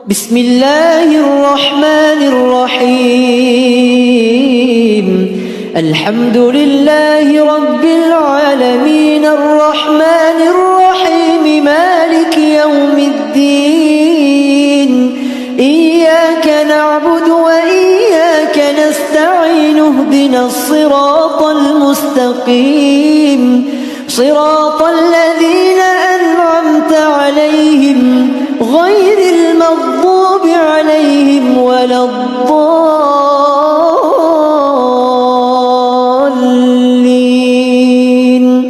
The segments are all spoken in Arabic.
بسم الله الرحمن الرحيم الحمد لله رب العالمين الرحمن الرحيم مالك يوم الدين إياك نعبد وإياك نستعين اهدنا الصراط المستقيم صراط الذين أنعمت عليهم غير المغضوب عليهم ولا الضالين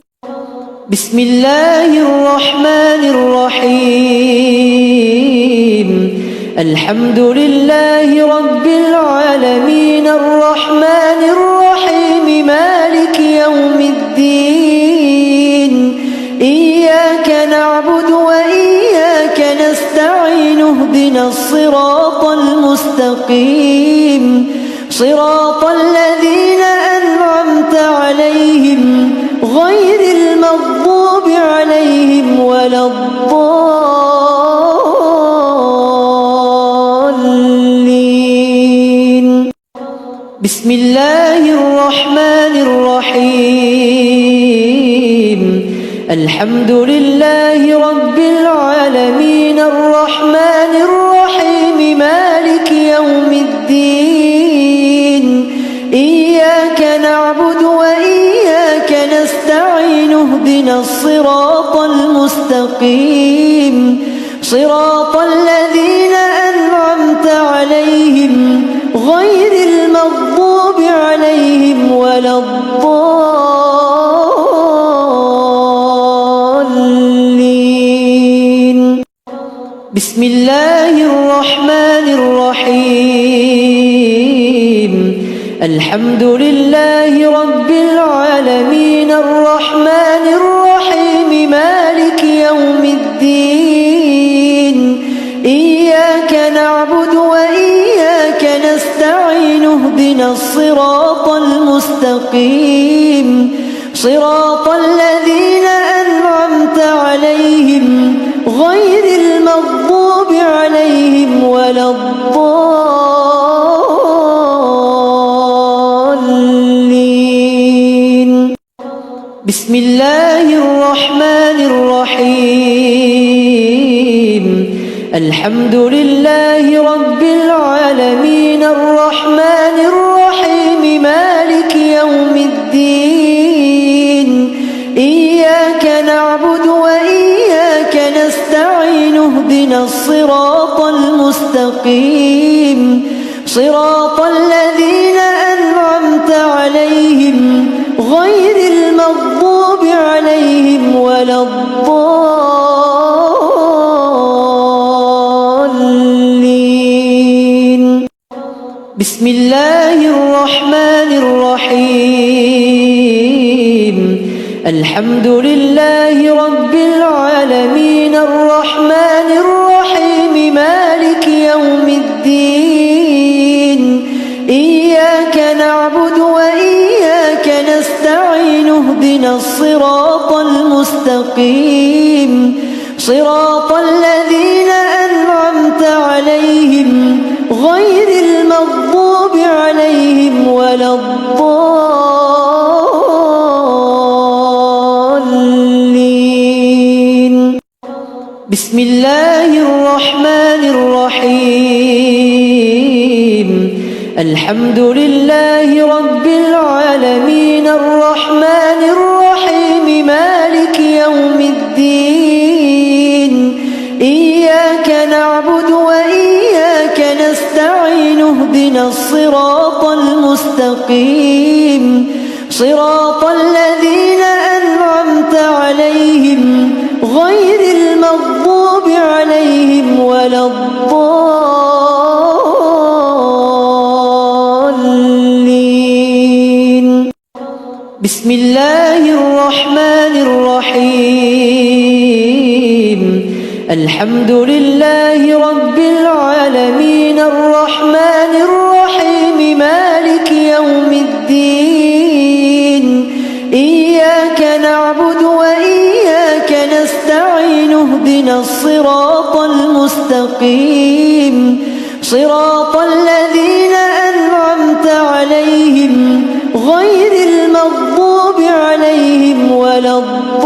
بسم الله الرحمن الرحيم الحمد لله رب العالمين الرحمن الرحيم مالك يوم الدين إياك نعبد وإياك نستعين اهدنا الصراط المستقيم صراط الذين أنعمت عليهم غير المغضوب عليهم ولا الضالين بسم الله الرحمن الرحيم الحمد لله رب العالمين الرحمن الرحيم مالك يوم الدين إياك نعبد وإياك نستعين اهدنا الصراط المستقيم صراط الذين أنعمت عليهم غير المغضوب عليهم ولا الضالين بسم الله الرحمن الرحيم الحمد لله رب العالمين الرحمن الرحيم مالك يوم الدين إياك نعبد وإياك نستعين اهدنا الصراط المستقيم صراط الذين أنعمت عليهم غير المغضوب عليهم ولا الضالين بسم الله الرحمن الرحيم الحمد لله رب العالمين الرحمن الرحيم مالك يوم الدين إياك نعبد وإياك نستعين اهدنا الصراط المستقيم صراط الذين أنعمت عليهم غير المغضوب عليهم ولا الضالين بسم الله الرحمن الرحيم الحمد لله رب العالمين الرحمن الرحيم مالك يوم الدين إياك نعبد وإياك نستعين اهدنا الصراط المستقيم صراط الذين أنعمت عليهم غير المغضوب عليهم ولا الضالين بسم الله الرحمن الرحيم الحمد لله رب العالمين الرحمن الرحيم مالك يوم الدين إياك نعبد وإياك نستعين اهدنا الصراط المستقيم صراط الذين أنعمت عليهم غير المغضوب عليهم ولا الضالين بسم الله الرحمن الرحيم الحمد لله رب العالمين الرحمن الرحيم مالك يوم الدين إياك نعبد وإياك نستعين اهدنا الصراط المستقيم صراط الذين أنعمت عليهم غير المغضوب عليهم ولا الضالين.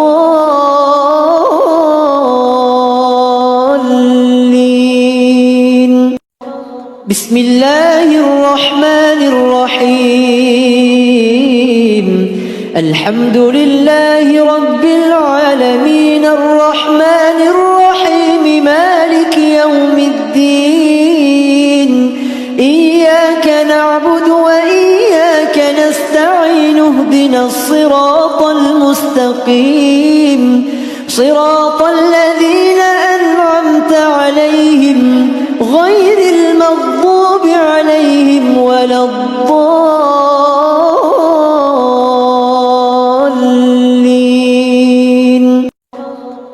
بسم الله الرحمن الرحيم. الحمد لله رب العالمين الرحمن الرحيم مالك يوم الدين. إياك نعبد وإياك نستعين اهدنا الصراط المستقيم صراط الذين أنعمت عليهم غير المغضوب عليهم ولا الضالين.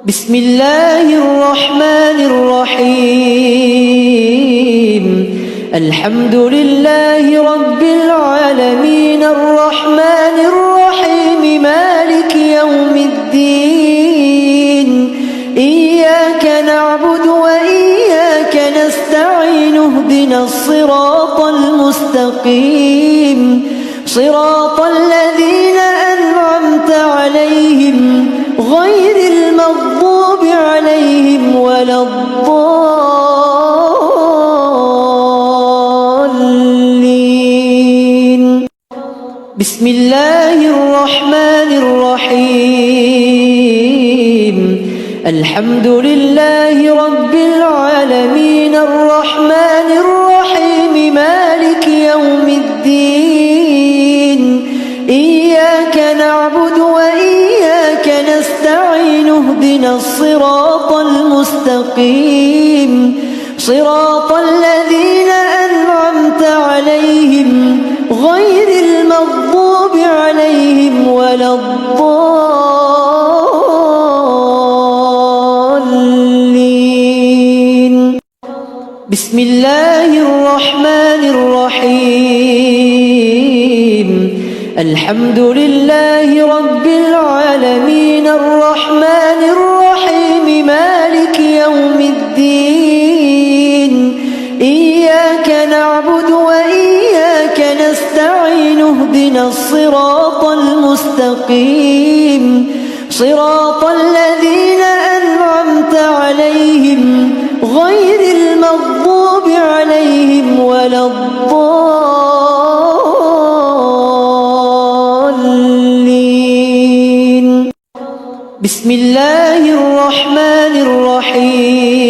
بسم الله الرحمن الرحيم. الحمد لله رب العالمين الرحمن الرحيم مالك يوم الدين. إياك نعبد وإياك نستعين اهدنا الصراط المستقيم صراط الذين أنعمت عليهم غير المغضوب عليهم ولا الضالين. بسم الله الرحمن الرحيم. الحمد لله رب العالمين الرحمن الرحيم مالك يوم الدين. إياك نعبد وإياك نستعين اهدنا الصراط المستقيم صراط الذين أنعمت عليهم غير المغضوب عليهم ولا الضالين. بسم الله الرحمن الرحيم. الحمد لله رب العالمين الرحمن الرحيم مالك يوم الدين. إياك نعبد وإياك نستعين اهدنا الصراط المستقيم صراط الذين أنعمت عليهم غير المغضوب عليهم ولا الضالين. بسم الله الرحمن الرحيم.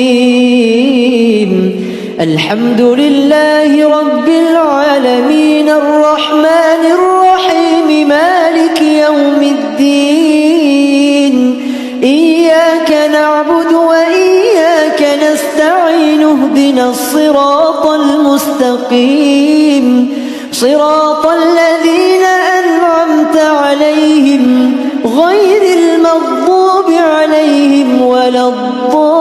الحمد لله رب العالمين الرحمن الرحيم مالك يوم الدين. إياك نعبد وإياك نستعين اهدنا الصراط المستقيم صراط الذين أنعمت عليهم غير المغضوب عليهم ولا الضالين.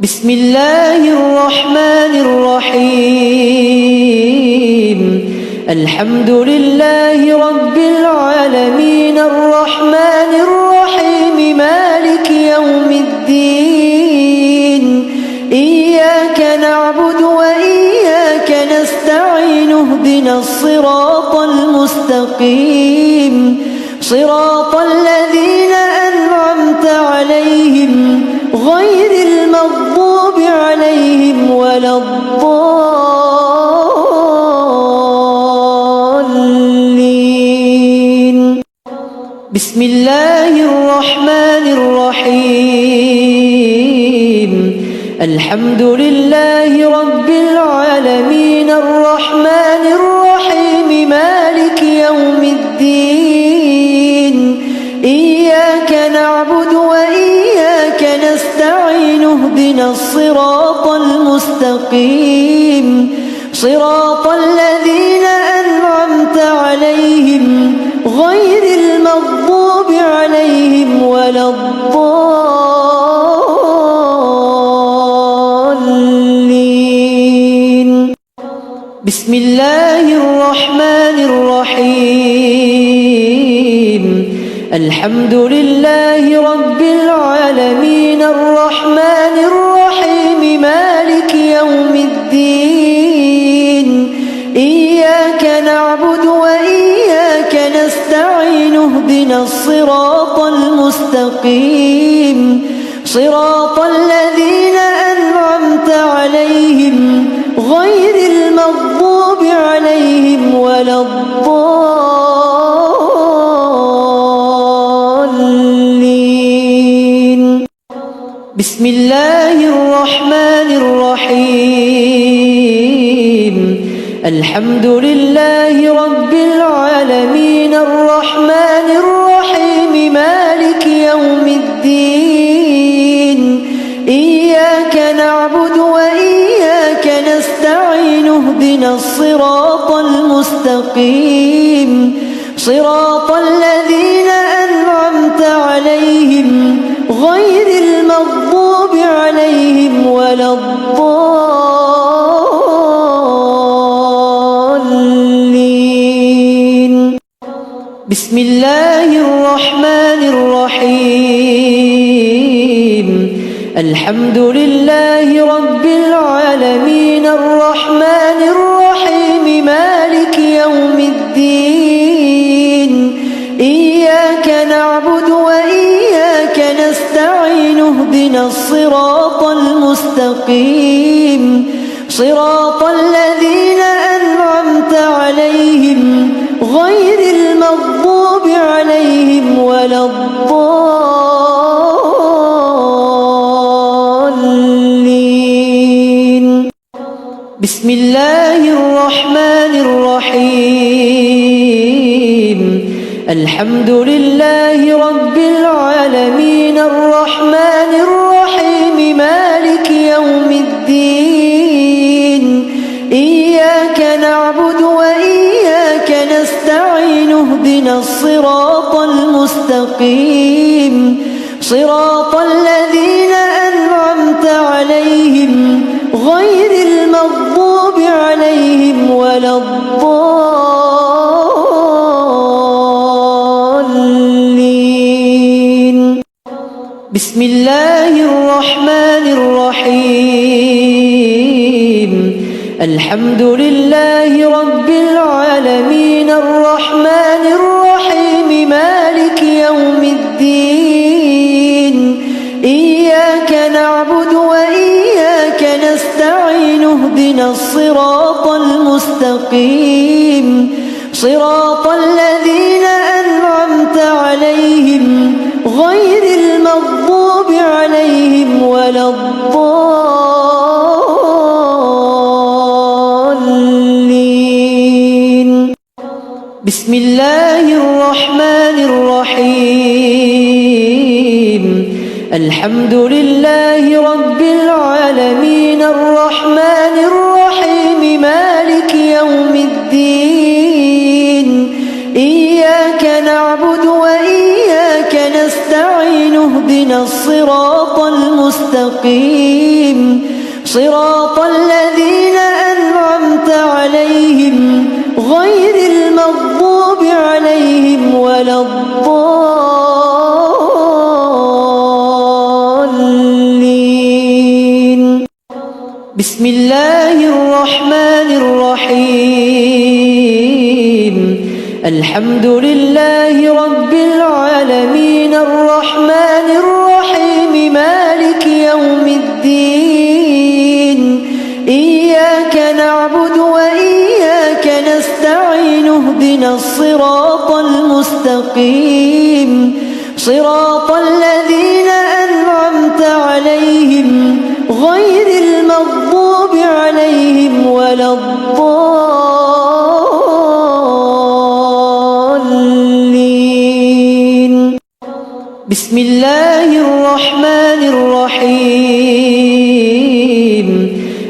بسم الله الرحمن الرحيم. الحمد لله رب العالمين الرحمن الرحيم مالك يوم الدين. إياك نعبد وإياك نستعين اهدنا الصراط المستقيم صراط الذين أنعمت عليهم غير المغضوب عليهم ولا الضالين. بسم الله الرحمن الرحيم. الحمد لله رب العالمين الرحمن الرحيم مالك يوم الدين. إياك نعبد وإياك نستعين اهدنا الصراط المستقيم صراط الذين أنعمت عليهم غير المغضوب عليهم ولا الضالين. بسم الله الرحمن الرحيم. الحمد لله رب العالمين الرحمن الرحيم مالك يوم الدين إياك نعبد وإياك نستعين اهدنا الصراط المستقيم صراط الذين أنعمت عليهم غير المغضوب عليهم ولا الضالين. بسم الله الرحمن الرحيم الحمد لله رب العالمين الرحمن الرحيم مالك يوم الدين إياك نعبد وإياك نستعين اهدنا الصراط المستقيم صراط الذين أنعمت عليهم غير المغضوب عليهم ولا الضالين. بسم الله الرحمن الرحيم الحمد لله رب العالمين الرحمن الرحيم مالك يوم الدين إياك نعبد وإياك نستعين اهدنا الصراط المستقيم صراط الذين أنعمت عليهم غير المغضوب عليهم ولا الضالين. بسم الله الرحمن الرحيم الحمد لله رب العالمين الرحمن الرحيم مالك يوم الدين إياك نعبد وإياك نستعين اهدنا الصراط المستقيم صراط الذين أنعمت عليهم غير المغضوب عليهم ولا الضالين. بسم الله الرحمن الرحيم الحمد لله رب العالمين الرحمن الرحيم مالك يوم الدين إياك نعبد وإياك نستعين اهدنا الصراط المستقيم صراط الذين أنعمت عليهم غير المغضوب عليهم ولا الضالين. بسم الله الرحمن الرحيم الحمد لله رب العالمين الرحمن الرحيم مالك يوم الدين إياك نعبد وإياك نستعين اهدنا الصراط المستقيم صراط الذين أنعمت عليهم غير المغضوب عليهم ولا الضالين. بسم الله الرحمن الرحيم الحمد لله رب العالمين الرحمن الرحيم مالك يوم الدين إياك نعبد وإياك نستعين اهدنا الصراط المستقيم صراط الذين أنعمت عليهم غير المغضوب عليهم ولا الضالين. بسم الله الرحمن الرحيم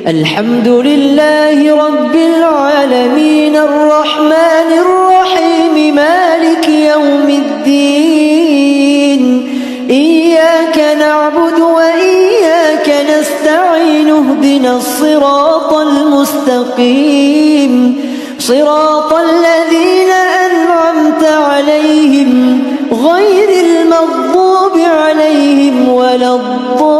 الحمد لله رب العالمين الرحمن الرحيم مالك يوم الدين إياك نعبد وإياك نستعين اهدنا الصراط المستقيم صراط الذين أنعمت عليهم غير المغضوب عليهم ولا الضالين.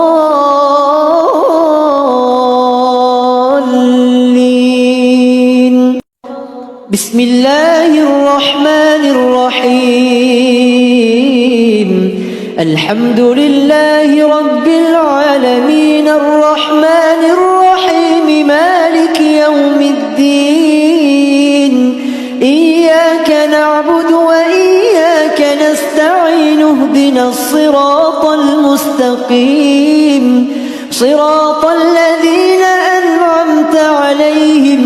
بسم الله الرحمن الرحيم. الحمد لله رب العالمين الرحمن الرحيم مالك يوم الدين. إياك نعبد وإياك نستعين اهدنا الصراط المستقيم صراط الذين أنعمت عليهم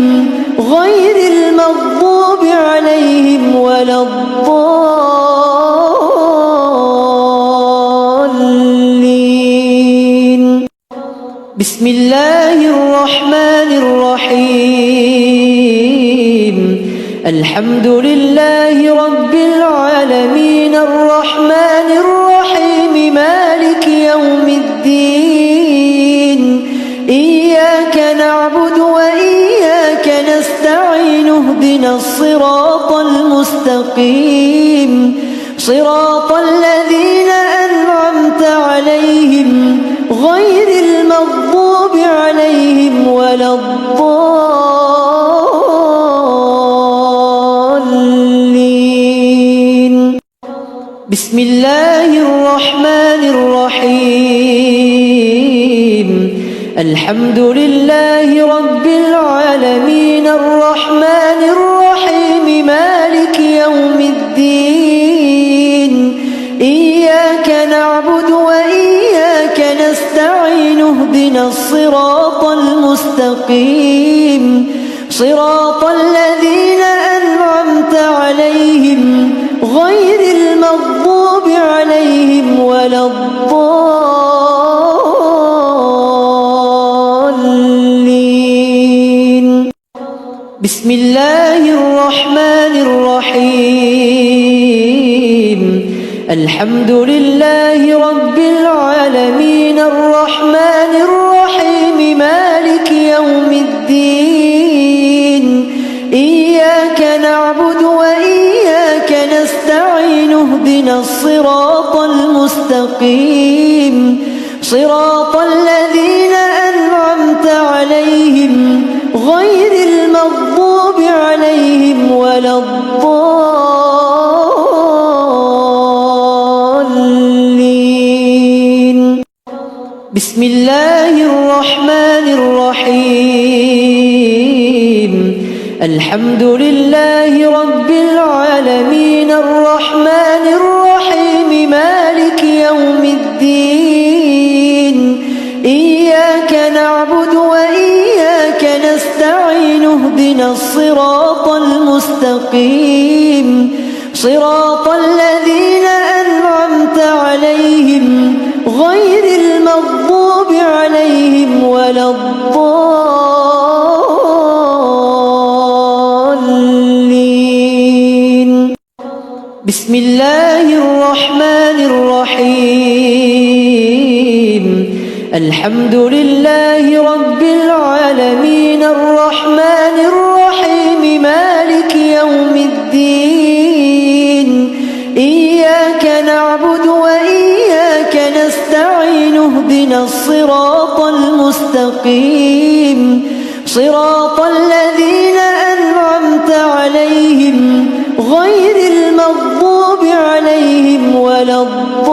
غير المغضوب عليهم ولا الضالين. بسم الله الرحمن الرحيم. الحمد لله رب العالمين الرحمن الرحيم مالك يوم الدين. إياك نعبد وإياك نستعين اهدنا الصراط المستقيم صراط الذين أنعمت عليهم غير المغضوب عليهم ولا الضالين. بسم الله الرحمن الرحيم. الحمد لله رب العالمين الرحمن الرحيم مالك يوم الدين. إياك نعبد وإياك نستعين اهدنا الصراط المستقيم صراط الذين أنعمت عليهم غير المغضوب عليهم ولا الضالين. بسم الله الرحمن الرحيم. الحمد لله رب العالمين الرحمن الرحيم مالك يوم الدين. إياك نعبد وإياك نستعين اهدنا الصراط المستقيم صراط الذين أنعمت عليهم غير المغضوب عليهم ولا الضالين. بسم الله الرحمن الرحيم. الحمد لله رب العالمين الرحمن الرحيم مالك يوم الدين. إياك نعبد وإياك نستعين اهدنا الصراط المستقيم صراط الذين أنعمت عليهم غير المغضوب عليهم ولا الضالين. بسم الله الرحمن الرحيم. الحمد لله رب العالمين الرحمن الرحيم مالك يوم الدين. إياك نعبد وإياك نستعين اهدنا الصراط المستقيم صراط الذين أنعمت عليهم غير المغضوب عليهم ولا الضالين.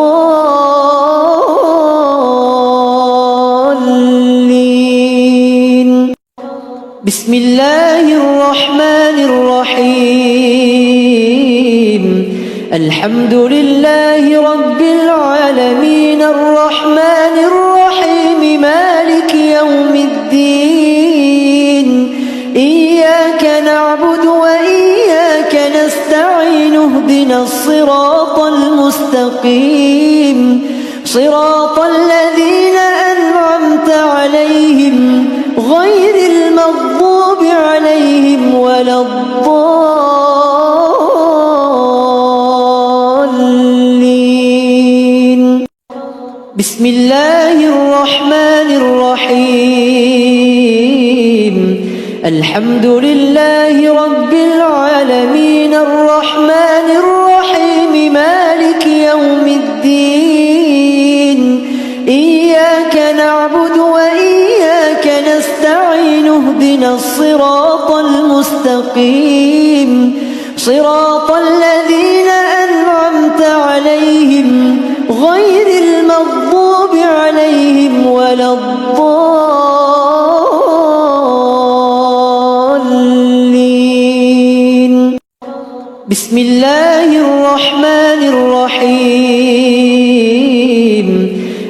بسم الله الرحمن الرحيم. الحمد لله رب العالمين الرحمن الرحيم مالك يوم الدين. إياك نعبد وإياك نستعين اهدنا الصراط المستقيم صراط الذين أنعمت عليهم غير المغضوب عليهم ولا الضالين. بسم الله الرحمن الرحيم. الحمد لله رب العالمين الرحمن الرحيم مالك اهدنا الصراط المستقيم صراط الذين أنعمت عليهم غير المغضوب عليهم ولا الضالين. بسم الله الرحمن الرحيم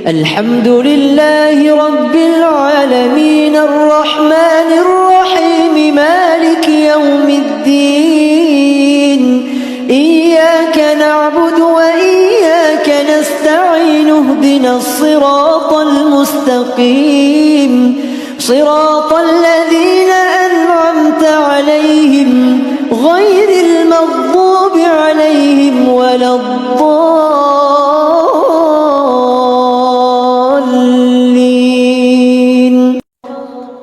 الحمد لله رب العالمين الرحمن الرحيم مالك يوم الدين إياك نعبد وإياك نستعين اهدنا الصراط المستقيم صراط الذين أنعمت عليهم غير المغضوب عليهم ولا الضالين.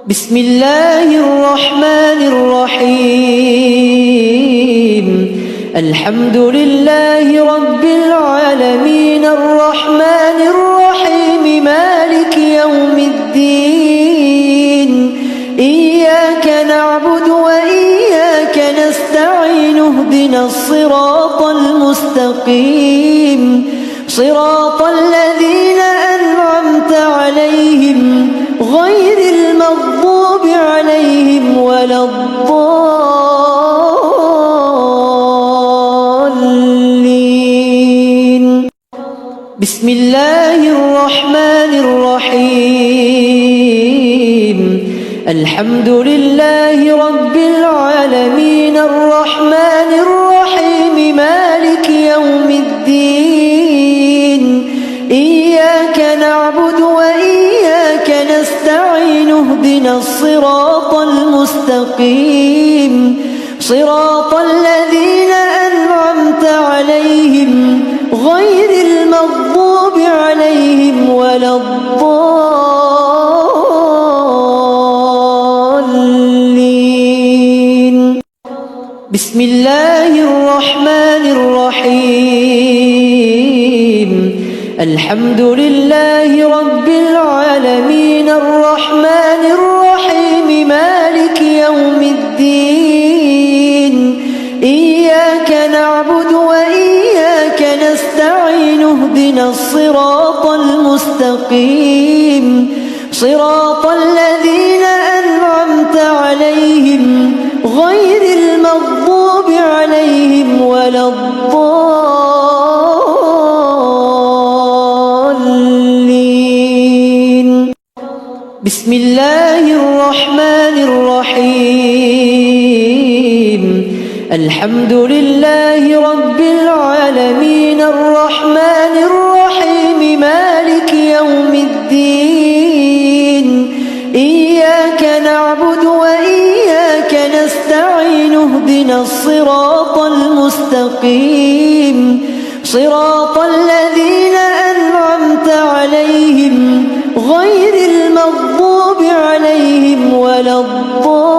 بسم الله الرحمن الرحيم الحمد لله رب العالمين الرحمن الرحيم مالك يوم الدين إياك نعبد وإياك نستعين اهدنا الصراط المستقيم صراط الذين أنعمت عليهم غير المغضوب عليهم ولا الضالين. بسم الله الرحمن الرحيم الحمد لله رب العالمين الرحمن الرحيم مالك يوم الدين إياك نعبد وإياك نستعين اهدنا الصراط المستقيم صراط الذين أنعمت عليهم غير المغضوب عليهم ولا الضالين. بسم الله الرحمن الرحيم الحمد لله رب العالمين الرحمن الرحيم مالك يوم الدين إياك نعبد وإياك نستعين اهدنا الصراط المستقيم صراط الذين أنعمت عليهم غير المغضوب عليهم ولا الضالين. بسم الله الرحمن الرحيم الحمد لله رب العالمين الرحمن الرحيم مالك يوم الدين إياك نعبد وإياك نستعين اهدنا الصراط المستقيم صراط الذين أنعمت عليهم غير المغضوب عليهم ولا الضالين.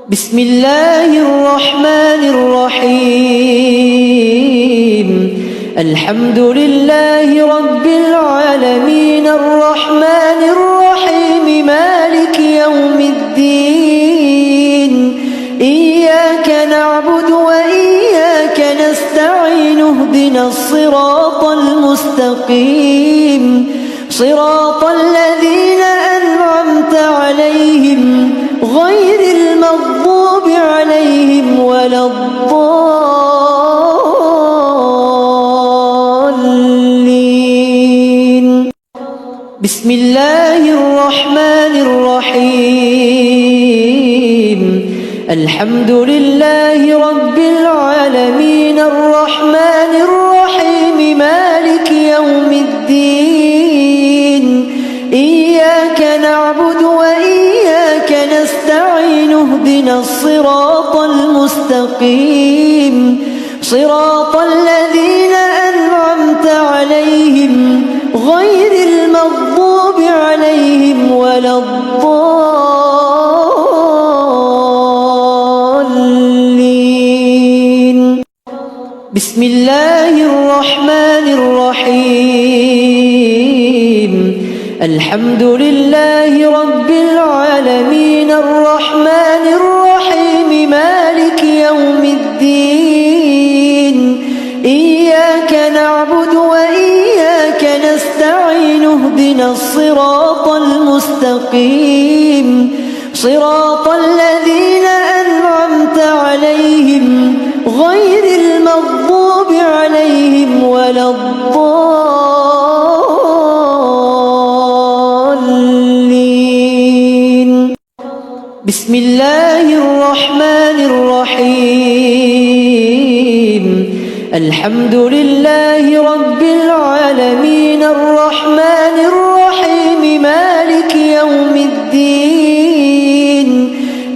بسم الله الرحمن الرحيم الحمد لله رب العالمين الرحمن الرحيم مالك يوم الدين إياك نعبد وإياك نستعين اهدنا الصراط المستقيم صراط الذين أنعمت عليهم غير المغضوب عليهم ولا الضالين. بسم الله الرحمن الرحيم الحمد لله رب العالمين الرحمن الرحيم مالك يوم الدين إياك نعبد وإياك نستعين اهدنا الصراط المستقيم صراط الذين أنعمت عليهم غير المغضوب عليهم ولا الضالين. بسم الله الرحمن الرحيم الحمد لله رب العالمين الرحمن الرحيم مالك يوم الدين إياك نعبد وإياك نستعين اهدنا الصراط المستقيم صراط الذين أنعمت عليهم غير المغضوب عليهم ولا الضالين بسم الله الرحمن الرحيم الحمد لله رب العالمين الرحمن الرحيم مالك يوم الدين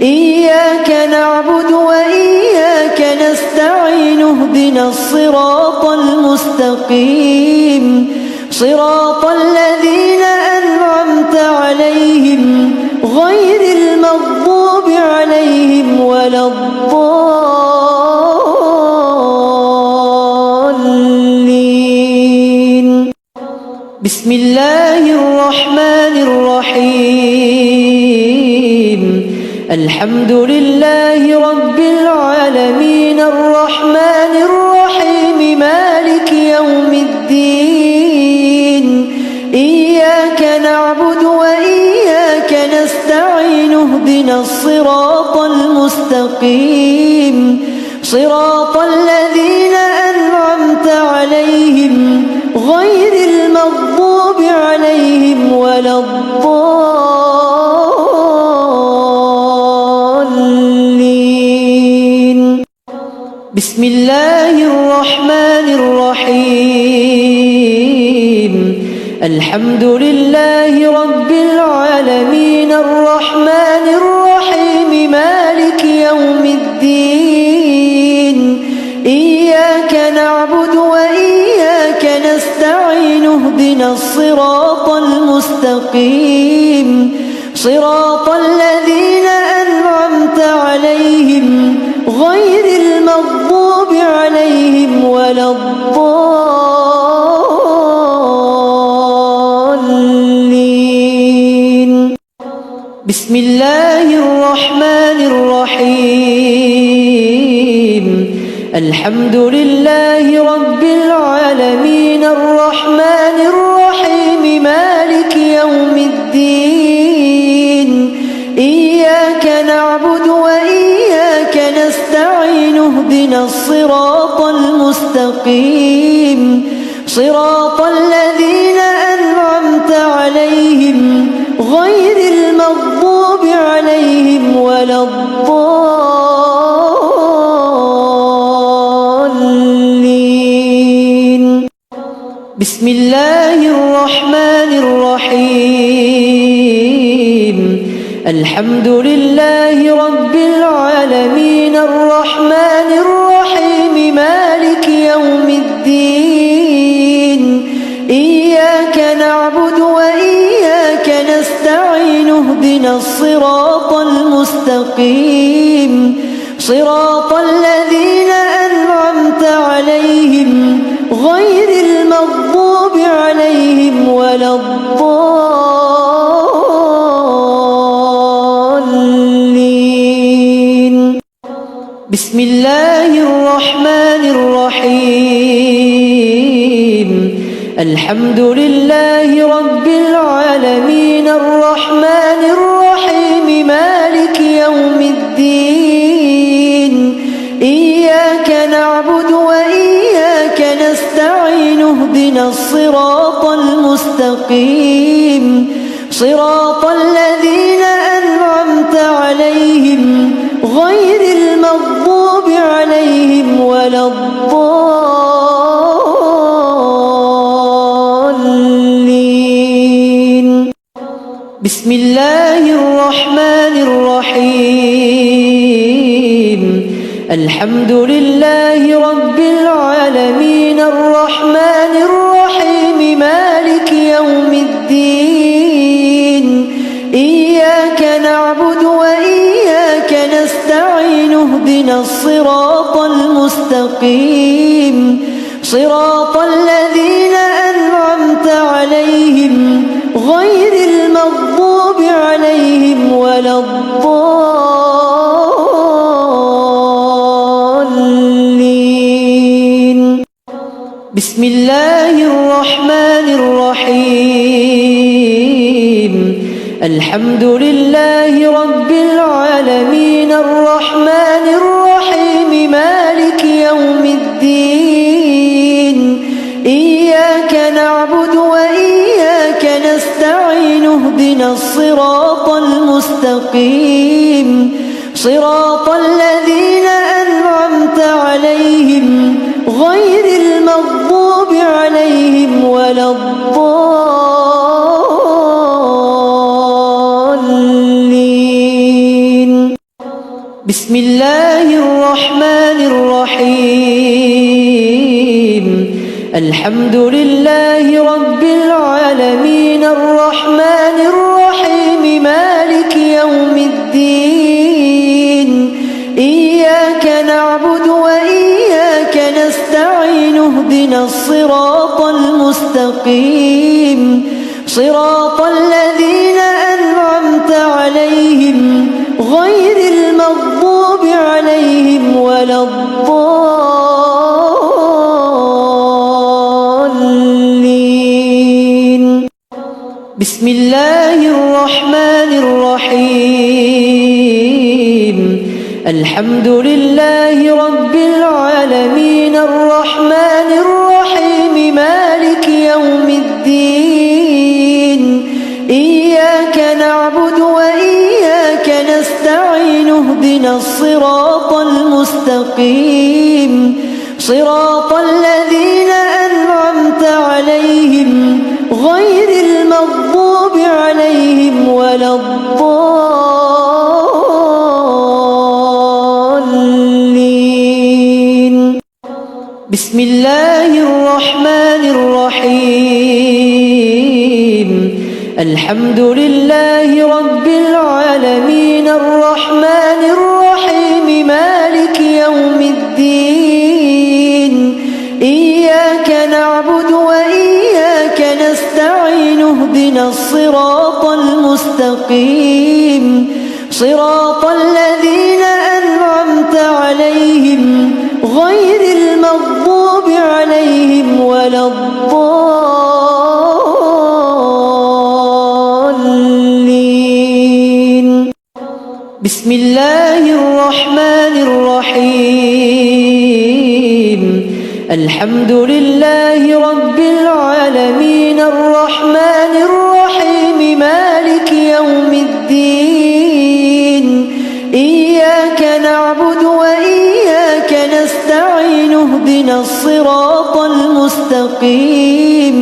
إياك نعبد وإياك نستعين اهدنا الصراط المستقيم صراط الذين أنعمت عليهم غير المغضوب عليهم ولا الضالين بسم الله الرحمن الرحيم الحمد لله رب العالمين الرحمن الرحيم مالك يوم الدين إياك نعبد وإياك نستعين اهدنا الصراط المستقيم صراط الذين أنعمت عليهم غير المغضوب عليهم ولا الضالين بسم الله الرحمن الرحيم الحمد لله رب العالمين الرحمن الرحيم مالك يوم الدين إياك نعبد وإياك نستعين اهدنا الصراط المستقيم صراط الذين أنعمت عليهم غير المغضوب عليهم ولا الضالين بسم الله الرحمن الرحيم الحمد لله رب العالمين الرحمن الرحيم مالك يوم الدين إياك نعبد وإياك نستعين اهدنا الصراط المستقيم صراط الذين أنعمت عليهم غير المغضوب عليهم ولا الضالين بسم الله الرحمن الرحيم الحمد لله رب العالمين الرحمن الرحيم مالك يوم الدين إياك نعبد وإياك نستعين اهدنا الصراط المستقيم صراط الذين أنعمت عليهم غير المغضوب عليهم ولا الضالين بسم الله الرحمن الرحيم الحمد لله رب العالمين الرحمن الرحيم مالك يوم الدين إياك نعبد وإياك نستعين اهدنا الصراط المستقيم صراط الذين أنعمت عليهم غير المغضوب عليهم ولا الضالين بسم الله الرحمن الرحيم الحمد لله رب العالمين الرحمن الرحيم مالك يوم الدين إياك نعبد وإياك نستعين اهدنا الصراط المستقيم صراط الذين أنعمت عليهم غير المغضوب عليهم ولا الضالين. بسم الله الرحمن الرحيم. الحمد لله رب العالمين الرحمن الرحيم مالك يوم الدين. إياك نعبد وإياك نستعين اهدنا الصراط المستقيم صراط الذين أنعمت عليهم غير المغضوب عليهم ولا الضالين. بسم الله الرحمن الرحيم. الحمد لله رب العالمين الرحمن الرحيم مالك يوم الدين. إياك نعبد وإياك نستعين اهدنا الصراط المستقيم صراط الذين أنعمت عليهم غير المغضوب عليهم ولا الضالين. بسم الله الرحمن الرحيم. الحمد لله رب العالمين الرحمن الرحيم مالك يوم الدين. إياك نعبد وإياك نستعين اهدنا الصراط المستقيم صراط الذين أنعمت عليهم غير المغضوب عليهم ولا الضالين. بسم الله الرحمن الرحيم. الحمد لله رب العالمين الرحمن الرحيم مالك يوم الدين. إياك نعبد وإياك نستعين اهدنا الصراط المستقيم صراط الذين أنعمت عليهم غير المغضوب عليهم ولا الضالين. بسم الله الرحمن الرحيم. الحمد لله رب العالمين الرحمن الرحيم مالك يوم الدين. إياك نعبد وإياك نستعين اهدنا الصراط المستقيم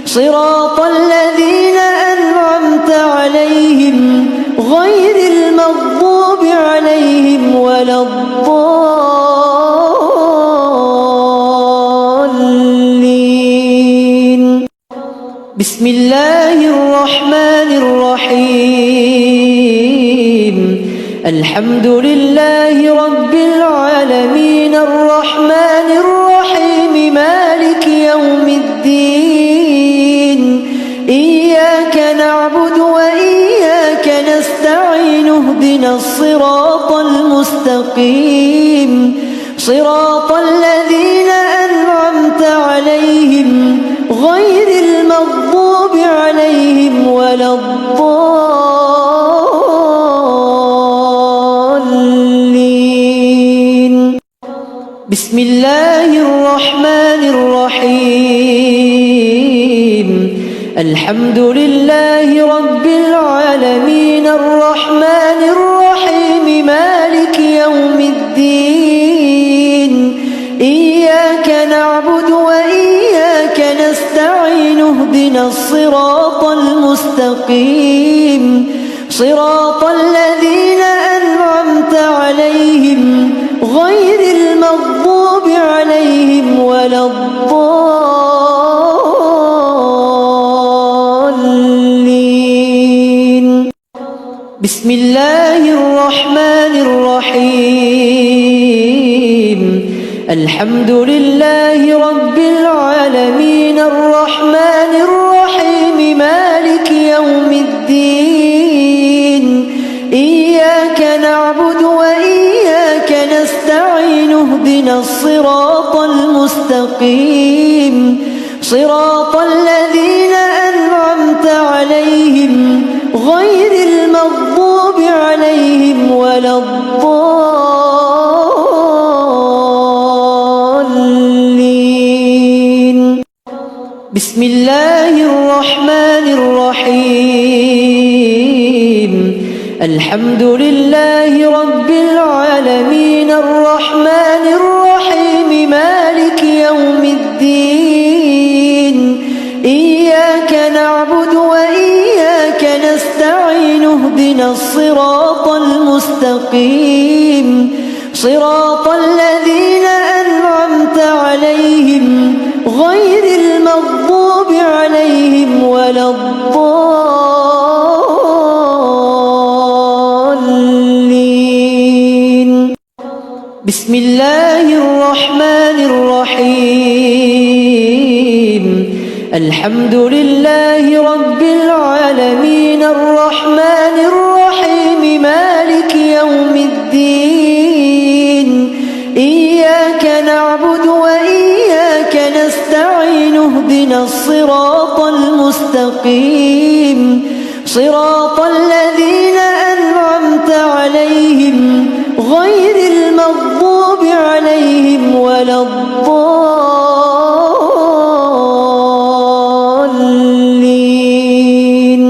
صراط الذين أنعمت عليهم غير المغضوب عليهم ولا الضالين. بسم الله الرحمن الرحيم. الحمد لله رب العالمين الرحمن الرحيم مالك يوم الدين. إياك نعبد وإياك نستعين اهدنا الصراط المستقيم صراط الذين أنعمت عليهم غير المغضوب عليهم ولا الضالين. بسم الله الرحمن الرحيم. الحمد لله رب العالمين الرحمن الرحيم مالك يوم الدين. إياك نعبد وإياك نستعين اهدنا الصراط المستقيم صراط الذين أنعمت عليهم غير المغضوب عليهم ولا الضالين. بسم الله الرحمن الرحيم. الحمد لله رب العالمين الرحمن الرحيم مالك نستعين اهدنا الصراط المستقيم صراط الذين أنعمت عليهم غير المغضوب عليهم ولا الضالين. بسم الله الرحمن الرحيم الحمد لله رب العالمين الرحمن الرحيم مالك يوم الدين إياك نعبد وإياك نستعين اهدنا الصراط المستقيم صراط الذين أنعمت عليهم غير المغضوب عليهم ولا الضالين. بسم الله الرحمن الرحيم الحمد لله رب العالمين الرحمن الرحيم مالك يوم الدين إياك نعبد وإياك نستعين اهدنا الصراط المستقيم صراط الذين أنعمت عليهم غير المغضوب عليهم ولا الضالين.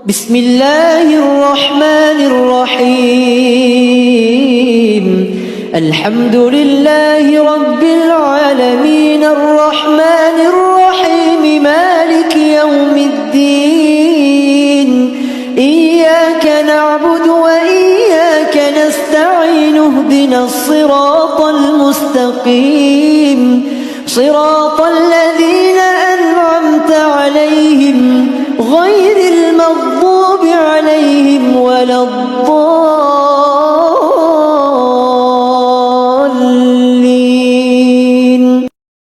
بسم الله الرحمن الرحيم الحمد لله رب العالمين الرحمن الرحيم مالك يوم الدين إياك نعبد وإياك نستعين اهدنا الصراط المستقيم صراط الذين أنعمت عليهم غير المغضوب عليهم ولا الضالين.